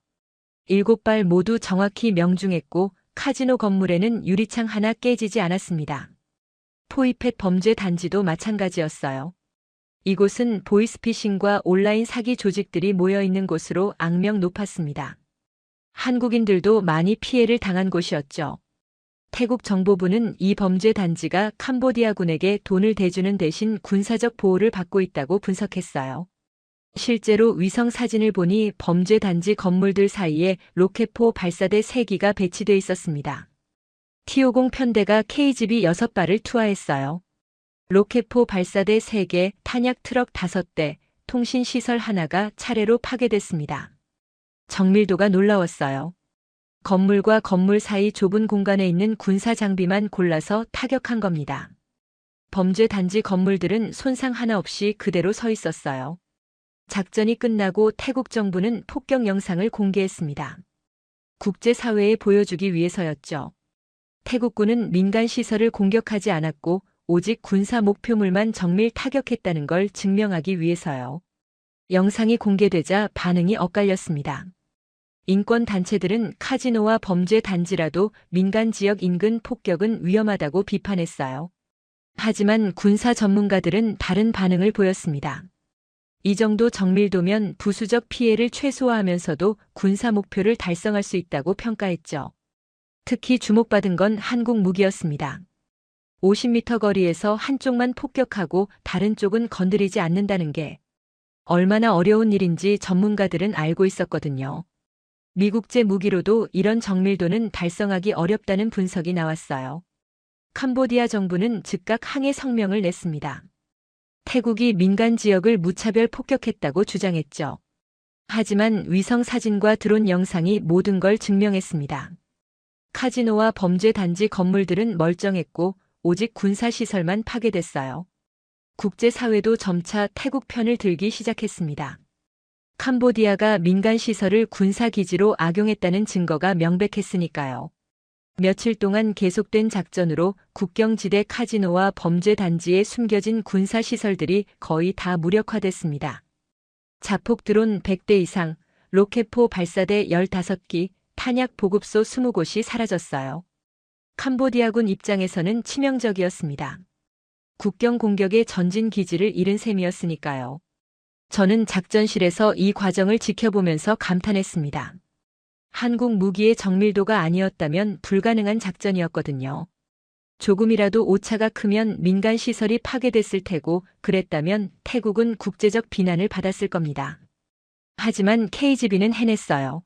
7발 모두 정확히 명중했고 카지노 건물에는 유리창 하나 깨지지 않았습니다. 포이펫 범죄 단지도 마찬가지였어요. 이곳은 보이스피싱과 온라인 사기 조직들이 모여 있는 곳으로 악명 높았습니다. 한국인들도 많이 피해를 당한 곳이었죠. 태국 정보부는 이 범죄 단지가 캄보디아군에게 돈을 대주는 대신 군사적 보호를 받고 있다고 분석했어요. 실제로 위성 사진을 보니 범죄 단지 건물들 사이에 로켓포 발사대 3기가 배치돼 있었습니다. T-50 편대가 KGB 6발을 투하했어요. 로켓포 발사대 3개, 탄약 트럭 5대, 통신시설 하나가 차례로 파괴됐습니다. 정밀도가 놀라웠어요. 건물과 건물 사이 좁은 공간에 있는 군사 장비만 골라서 타격한 겁니다. 범죄 단지 건물들은 손상 하나 없이 그대로 서 있었어요. 작전이 끝나고 태국 정부는 폭격 영상을 공개했습니다. 국제사회에 보여주기 위해서였죠. 태국군은 민간 시설을 공격하지 않았고 오직 군사 목표물만 정밀 타격했다는 걸 증명하기 위해서요. 영상이 공개되자 반응이 엇갈렸습니다. 인권단체들은 카지노와 범죄 단지라도 민간 지역 인근 폭격은 위험하다고 비판했어요. 하지만 군사 전문가들은 다른 반응을 보였습니다. 이 정도 정밀도면 부수적 피해를 최소화하면서도 군사 목표를 달성할 수 있다고 평가했죠. 특히 주목받은 건 한국 무기였습니다. 50m 거리에서 한쪽만 폭격하고 다른 쪽은 건드리지 않는다는 게 얼마나 어려운 일인지 전문가들은 알고 있었거든요. 미국제 무기로도 이런 정밀도는 달성하기 어렵다는 분석이 나왔어요. 캄보디아 정부는 즉각 항해 성명을 냈습니다. 태국이 민간 지역을 무차별 폭격했다고 주장했죠. 하지만 위성 사진과 드론 영상이 모든 걸 증명했습니다. 카지노와 범죄 단지 건물들은 멀쩡했고 오직 군사시설만 파괴됐어요. 국제사회도 점차 태국 편을 들기 시작했습니다. 캄보디아가 민간 시설을 군사기지로 악용했다는 증거가 명백했으니까요. 며칠 동안 계속된 작전으로 국경지대 카지노와 범죄 단지에 숨겨진 군사시설들이 거의 다 무력화됐습니다. 자폭 드론 100대 이상, 로켓포 발사대 15기, 탄약 보급소 20곳이 사라졌어요. 캄보디아군 입장에서는 치명적이었습니다. 국경 공격의 전진 기지를 잃은 셈이었으니까요. 저는 작전실에서 이 과정을 지켜보면서 감탄했습니다. 한국 무기의 정밀도가 아니었다면 불가능한 작전이었거든요. 조금이라도 오차가 크면 민간 시설이 파괴됐을 테고 그랬다면 태국은 국제적 비난을 받았을 겁니다. 하지만 KGB는 해냈어요.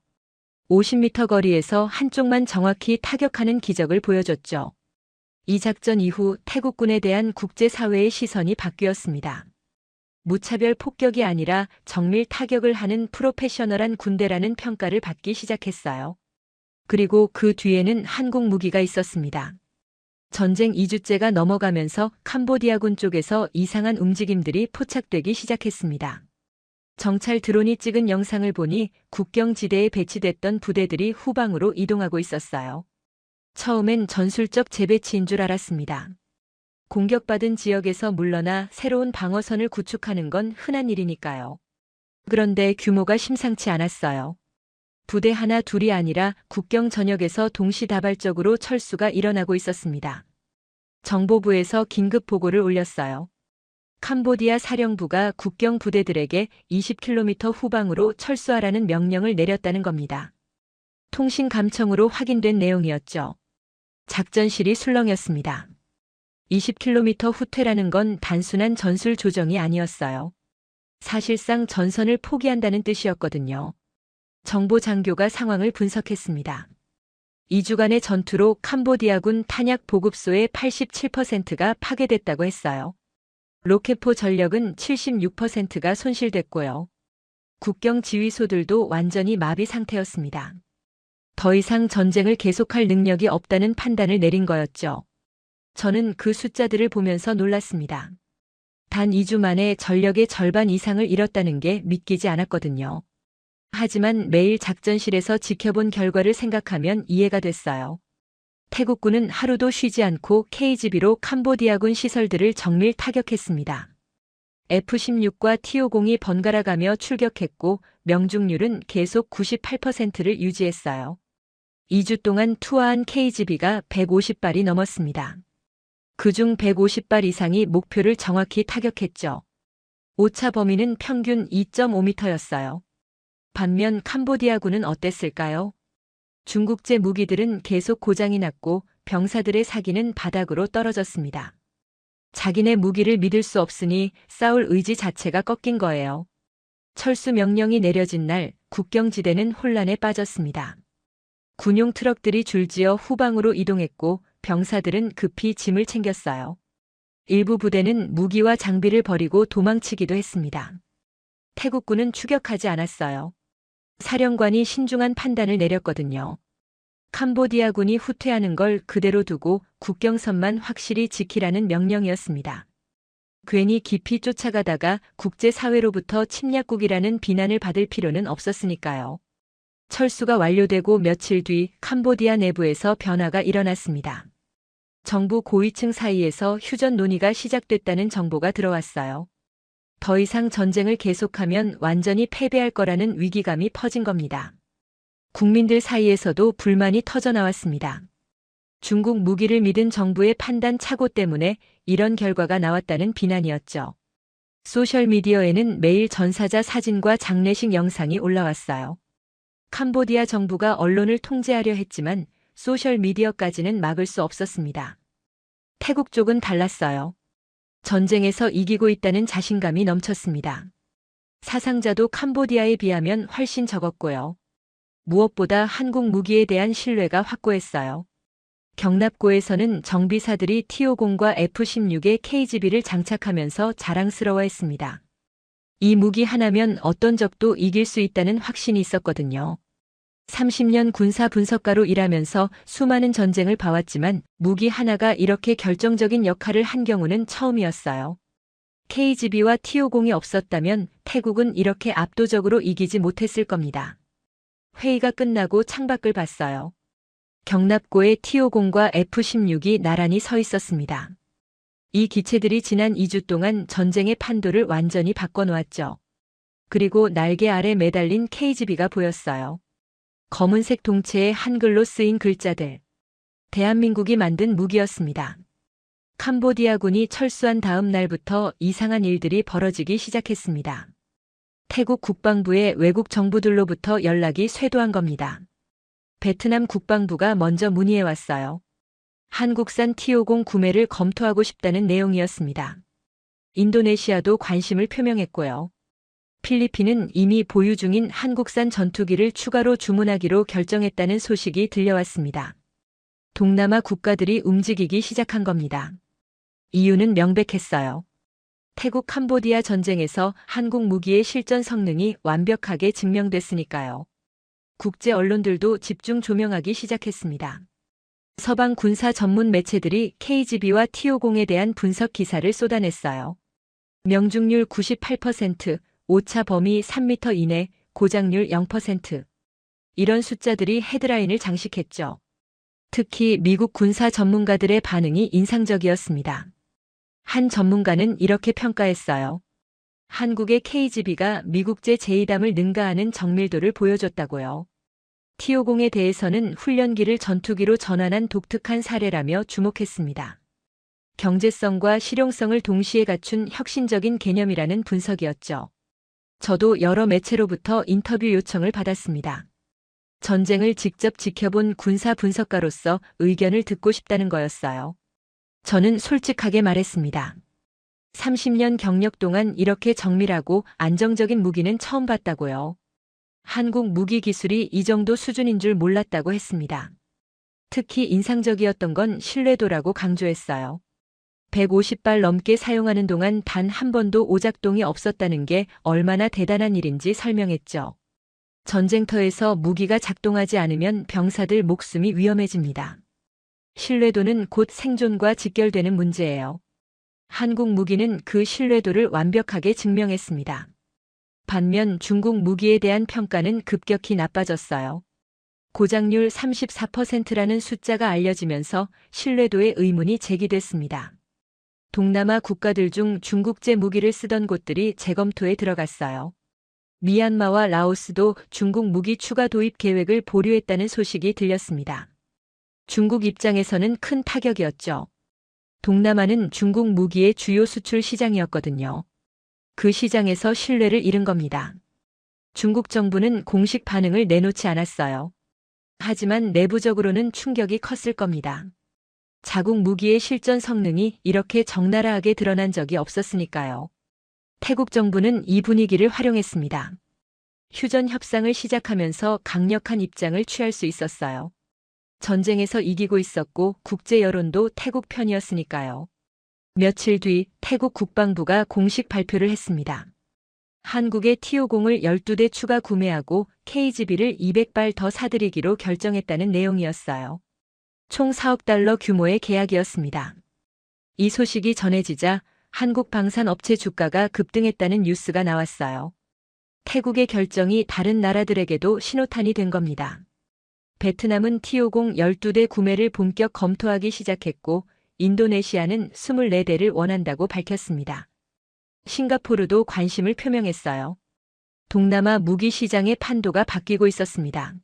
50m 거리에서 한쪽만 정확히 타격하는 기적을 보여줬죠. 이 작전 이후 태국군에 대한 국제사회의 시선이 바뀌었습니다. 무차별 폭격이 아니라 정밀 타격을 하는 프로페셔널한 군대라는 평가를 받기 시작했어요. 그리고 그 뒤에는 한국 무기가 있었습니다. 전쟁 2주째가 넘어가면서 캄보디아군 쪽에서 이상한 움직임들이 포착되기 시작했습니다. 정찰 드론이 찍은 영상을 보니 국경지대에 배치됐던 부대들이 후방으로 이동하고 있었어요. 처음엔 전술적 재배치인 줄 알았습니다. 공격받은 지역에서 물러나 새로운 방어선을 구축하는 건 흔한 일이니까요. 그런데 규모가 심상치 않았어요. 부대 하나 둘이 아니라 국경 전역에서 동시다발적으로 철수가 일어나고 있었습니다. 정보부에서 긴급 보고를 올렸어요. 캄보디아 사령부가 국경 부대들에게 20km 후방으로 철수하라는 명령을 내렸다는 겁니다. 통신 감청으로 확인된 내용이었죠. 작전실이 술렁였습니다. 20km 후퇴라는 건 단순한 전술 조정이 아니었어요. 사실상 전선을 포기한다는 뜻이었거든요. 정보 장교가 상황을 분석했습니다. 2주간의 전투로 캄보디아군 탄약 보급소의 87%가 파괴됐다고 했어요. 로켓포 전력은 76%가 손실됐고요. 국경 지휘소들도 완전히 마비 상태였습니다. 더 이상 전쟁을 계속할 능력이 없다는 판단을 내린 거였죠. 저는 그 숫자들을 보면서 놀랐습니다. 단 2주 만에 전력의 절반 이상을 잃었다는 게 믿기지 않았거든요. 하지만 매일 작전실에서 지켜본 결과를 생각하면 이해가 됐어요. 태국군은 하루도 쉬지 않고 KGB로 캄보디아군 시설들을 정밀 타격했습니다. F-16과 T-50이 번갈아가며 출격했고 명중률은 계속 98%를 유지했어요. 2주 동안 투하한 KGB가 150발이 넘었습니다. 그중 150발 이상이 목표를 정확히 타격했죠. 오차 범위는 평균 2.5m였어요. 반면 캄보디아군은 어땠을까요? 중국제 무기들은 계속 고장이 났고 병사들의 사기는 바닥으로 떨어졌습니다. 자기네 무기를 믿을 수 없으니 싸울 의지 자체가 꺾인 거예요. 철수 명령이 내려진 날 국경지대는 혼란에 빠졌습니다. 군용 트럭들이 줄지어 후방으로 이동했고 병사들은 급히 짐을 챙겼어요. 일부 부대는 무기와 장비를 버리고 도망치기도 했습니다. 태국군은 추격하지 않았어요. 사령관이 신중한 판단을 내렸거든요. 캄보디아군이 후퇴하는 걸 그대로 두고 국경선만 확실히 지키라는 명령이었습니다. 괜히 깊이 쫓아가다가 국제사회로부터 침략국이라는 비난을 받을 필요는 없었으니까요. 철수가 완료되고 며칠 뒤 캄보디아 내부에서 변화가 일어났습니다. 정부 고위층 사이에서 휴전 논의가 시작됐다는 정보가 들어왔어요. 더 이상 전쟁을 계속하면 완전히 패배할 거라는 위기감이 퍼진 겁니다. 국민들 사이에서도 불만이 터져나왔습니다. 중국 무기를 믿은 정부의 판단 착오 때문에 이런 결과가 나왔다는 비난이었죠. 소셜미디어에는 매일 전사자 사진과 장례식 영상이 올라왔어요. 캄보디아 정부가 언론을 통제하려 했지만 소셜미디어까지는 막을 수 없었습니다. 태국 쪽은 달랐어요. 전쟁에서 이기고 있다는 자신감이 넘쳤습니다. 사상자도 캄보디아에 비하면 훨씬 적었고요. 무엇보다 한국 무기에 대한 신뢰가 확고했어요. 경납고에서는 정비사들이 T-50과 F-16의 KGB를 장착하면서 자랑스러워했습니다. 이 무기 하나면 어떤 적도 이길 수 있다는 확신이 있었거든요. 30년 군사 분석가로 일하면서 수많은 전쟁을 봐왔지만 무기 하나가 이렇게 결정적인 역할을 한 경우는 처음이었어요. KGB와 T-50이 없었다면 태국은 이렇게 압도적으로 이기지 못했을 겁니다. 회의가 끝나고 창밖을 봤어요. 경납고에 T-50과 F-16이 나란히 서 있었습니다. 이 기체들이 지난 2주 동안 전쟁의 판도를 완전히 바꿔놓았죠. 그리고 날개 아래 매달린 KGB가 보였어요. 검은색 동체에 한글로 쓰인 글자들. 대한민국이 만든 무기였습니다. 캄보디아군이 철수한 다음 날부터 이상한 일들이 벌어지기 시작했습니다. 태국 국방부의 외국 정부들로부터 연락이 쇄도한 겁니다. 베트남 국방부가 먼저 문의해 왔어요. 한국산 T-50 구매를 검토하고 싶다는 내용이었습니다. 인도네시아도 관심을 표명했고요. 필리핀은 이미 보유 중인 한국산 전투기를 추가로 주문하기로 결정했다는 소식이 들려왔습니다. 동남아 국가들이 움직이기 시작한 겁니다. 이유는 명백했어요. 태국 캄보디아 전쟁에서 한국 무기의 실전 성능이 완벽하게 증명됐으니까요. 국제 언론들도 집중 조명하기 시작했습니다. 서방 군사 전문 매체들이 KGB와 T-50에 대한 분석 기사를 쏟아냈어요. 명중률 98%, 오차 범위 3m 이내, 고장률 0%. 이런 숫자들이 헤드라인을 장식했죠. 특히 미국 군사 전문가들의 반응이 인상적이었습니다. 한 전문가는 이렇게 평가했어요. 한국의 KGB가 미국제 제2담을 능가하는 정밀도를 보여줬다고요. T-50에 대해서는 훈련기를 전투기로 전환한 독특한 사례라며 주목했습니다. 경제성과 실용성을 동시에 갖춘 혁신적인 개념이라는 분석이었죠. 저도 여러 매체로부터 인터뷰 요청을 받았습니다. 전쟁을 직접 지켜본 군사 분석가로서 의견을 듣고 싶다는 거였어요. 저는 솔직하게 말했습니다. 30년 경력 동안 이렇게 정밀하고 안정적인 무기는 처음 봤다고요. 한국 무기 기술이 이 정도 수준인 줄 몰랐다고 했습니다. 특히 인상적이었던 건 신뢰도라고 강조했어요. 150발 넘게 사용하는 동안 단 한 번도 오작동이 없었다는 게 얼마나 대단한 일인지 설명했죠. 전쟁터에서 무기가 작동하지 않으면 병사들 목숨이 위험해집니다. 신뢰도는 곧 생존과 직결되는 문제예요. 한국 무기는 그 신뢰도를 완벽하게 증명했습니다. 반면 중국 무기에 대한 평가는 급격히 나빠졌어요. 고장률 34%라는 숫자가 알려지면서 신뢰도의 의문이 제기됐습니다. 동남아 국가들 중 중국제 무기를 쓰던 곳들이 재검토에 들어갔어요. 미얀마와 라오스도 중국 무기 추가 도입 계획을 보류했다는 소식이 들렸습니다. 중국 입장에서는 큰 타격이었죠. 동남아는 중국 무기의 주요 수출 시장이었거든요. 그 시장에서 신뢰를 잃은 겁니다. 중국 정부는 공식 반응을 내놓지 않았어요. 하지만 내부적으로는 충격이 컸을 겁니다. 자국 무기의 실전 성능이 이렇게 적나라하게 드러난 적이 없었으니까요. 태국 정부는 이 분위기를 활용했습니다. 휴전 협상을 시작하면서 강력한 입장을 취할 수 있었어요. 전쟁에서 이기고 있었고 국제 여론도 태국 편이었으니까요. 며칠 뒤 태국 국방부가 공식 발표를 했습니다. 한국의 T-50을 12대 추가 구매하고 KGB를 200발 더 사들이기로 결정했다는 내용이었어요. 총 4억 달러 규모의 계약이었습니다. 이 소식이 전해지자 한국 방산업체 주가가 급등했다는 뉴스가 나왔어요. 태국의 결정이 다른 나라들에게도 신호탄이 된 겁니다. 베트남은 T-50 12대 구매를 본격 검토하기 시작했고 인도네시아는 24대를 원한다고 밝혔습니다. 싱가포르도 관심을 표명했어요. 동남아 무기 시장의 판도가 바뀌고 있었습니다.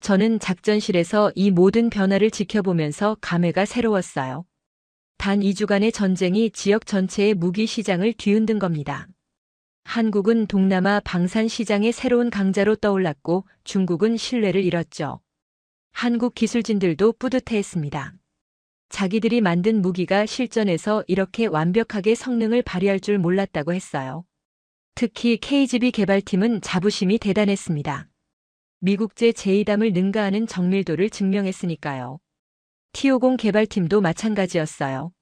저는 작전실에서 이 모든 변화를 지켜보면서 감회가 새로웠어요. 단 2주간의 전쟁이 지역 전체의 무기 시장을 뒤흔든 겁니다. 한국은 동남아 방산 시장의 새로운 강자로 떠올랐고 중국은 신뢰를 잃었죠. 한국 기술진들도 뿌듯해했습니다. 자기들이 만든 무기가 실전에서 이렇게 완벽하게 성능을 발휘할 줄 몰랐다고 했어요. 특히 KGB 개발팀은 자부심이 대단했습니다. 미국제 제2담을 능가하는 정밀도를 증명했으니까요. T-50 개발팀도 마찬가지였어요.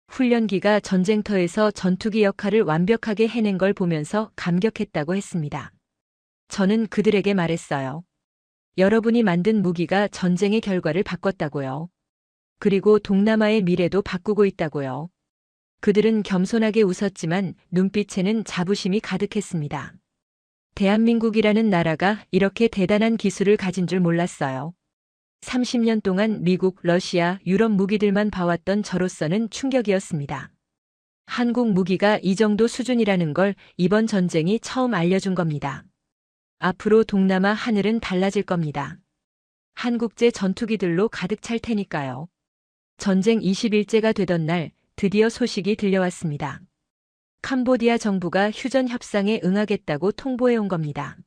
훈련기가 전쟁터에서 전투기 역할을 완벽하게 해낸 걸 보면서 감격했다고 했습니다. 저는 그들에게 말했어요. 여러분이 만든 무기가 전쟁의 결과를 바꿨다고요. 그리고 동남아의 미래도 바꾸고 있다고요. 그들은 겸손하게 웃었지만 눈빛에는 자부심이 가득했습니다. 대한민국이라는 나라가 이렇게 대단한 기술을 가진 줄 몰랐어요. 30년 동안 미국, 러시아, 유럽 무기들만 봐왔던 저로서는 충격이었습니다. 한국 무기가 이 정도 수준이라는 걸 이번 전쟁이 처음 알려준 겁니다. 앞으로 동남아 하늘은 달라질 겁니다. 한국제 전투기들로 가득 찰 테니까요. 전쟁 20일째가 되던 날 드디어 소식이 들려왔습니다. 캄보디아 정부가 휴전 협상에 응하겠다고 통보해온 겁니다.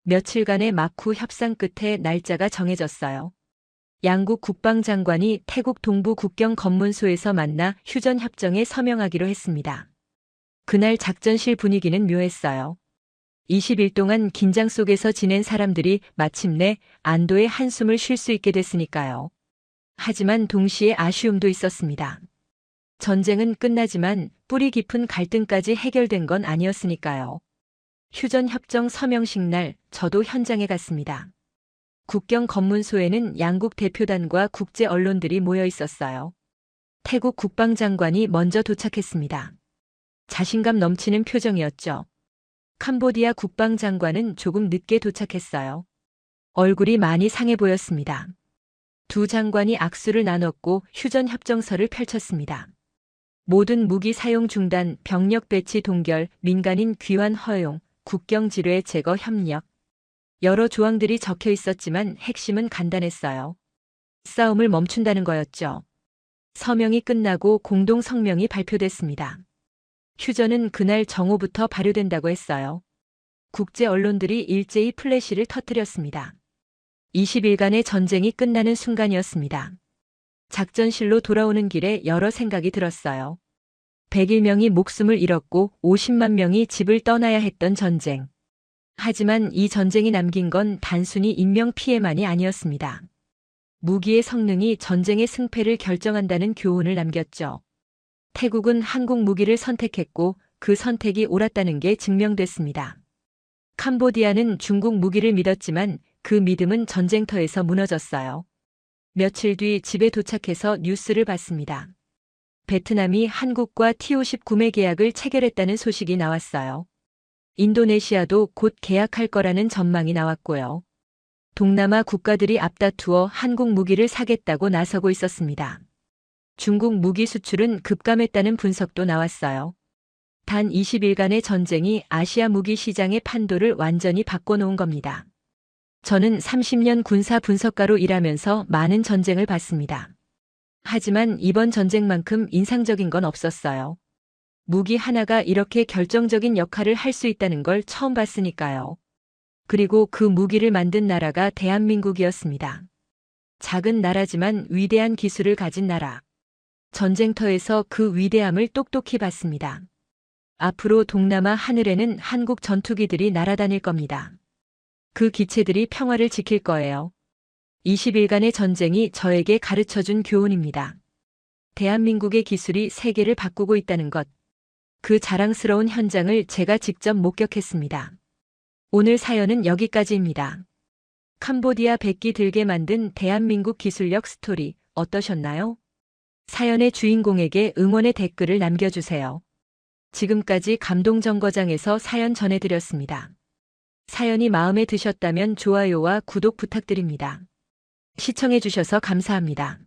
며칠간의 막후 협상 끝에 날짜가 정해졌어요. 양국 국방장관이 태국 동부 국경 검문소에서 만나 휴전 협정에 서명하기로 했습니다. 그날 작전실 분위기는 묘했어요. 20일 동안 긴장 속에서 지낸 사람들이 마침내 안도의 한숨을 쉴 수 있게 됐으니까요. 하지만 동시에 아쉬움도 있었습니다. 전쟁은 끝나지만 뿌리 깊은 갈등까지 해결된 건 아니었으니까요. 휴전 협정 서명식 날 저도 현장에 갔습니다. 국경 검문소에는 양국 대표단과 국제 언론들이 모여 있었어요. 태국 국방장관이 먼저 도착했습니다. 자신감 넘치는 표정이었죠. 캄보디아 국방장관은 조금 늦게 도착했어요. 얼굴이 많이 상해 보였습니다. 두 장관이 악수를 나눴고 휴전 협정서를 펼쳤습니다. 모든 무기 사용 중단, 병력 배치 동결, 민간인 귀환 허용, 국경 지뢰 제거 협력. 여러 조항들이 적혀 있었지만 핵심은 간단했어요. 싸움을 멈춘다는 거였죠. 서명이 끝나고 공동 성명이 발표됐습니다. 휴전은 그날 정오부터 발효된다고 했어요. 국제 언론들이 일제히 플래시를 터뜨렸습니다. 20일간의 전쟁이 끝나는 순간이었습니다. 작전실로 돌아오는 길에 여러 생각이 들었어요. 101명이 목숨을 잃었고 50만 명이 집을 떠나야 했던 전쟁. 하지만 이 전쟁이 남긴 건 단순히 인명피해만이 아니었습니다. 무기의 성능이 전쟁의 승패를 결정한다는 교훈을 남겼죠. 태국은 한국 무기를 선택했고 그 선택이 옳았다는 게 증명됐습니다. 캄보디아는 중국 무기를 믿었지만 그 믿음은 전쟁터에서 무너졌어요. 며칠 뒤 집에 도착해서 뉴스를 봤습니다. 베트남이 한국과 T-50 구매 계약을 체결했다는 소식이 나왔어요. 인도네시아도 곧 계약할 거라는 전망이 나왔고요. 동남아 국가들이 앞다투어 한국 무기를 사겠다고 나서고 있었습니다. 중국 무기 수출은 급감했다는 분석도 나왔어요. 단 20일간의 전쟁이 아시아 무기 시장의 판도를 완전히 바꿔놓은 겁니다. 저는 30년 군사 분석가로 일하면서 많은 전쟁을 봤습니다. 하지만 이번 전쟁만큼 인상적인 건 없었어요. 무기 하나가 이렇게 결정적인 역할을 할 수 있다는 걸 처음 봤으니까요. 그리고 그 무기를 만든 나라가 대한민국이었습니다. 작은 나라지만 위대한 기술을 가진 나라. 전쟁터에서 그 위대함을 똑똑히 봤습니다. 앞으로 동남아 하늘에는 한국 전투기들이 날아다닐 겁니다. 그 기체들이 평화를 지킬 거예요. 20일간의 전쟁이 저에게 가르쳐준 교훈입니다. 대한민국의 기술이 세계를 바꾸고 있다는 것. 그 자랑스러운 현장을 제가 직접 목격했습니다. 오늘 사연은 여기까지입니다. 캄보디아 백기 들게 만든 대한민국 기술력 스토리 어떠셨나요? 사연의 주인공에게 응원의 댓글을 남겨주세요. 지금까지 감동정거장에서 사연 전해드렸습니다. 사연이 마음에 드셨다면 좋아요와 구독 부탁드립니다. 시청해주셔서 감사합니다.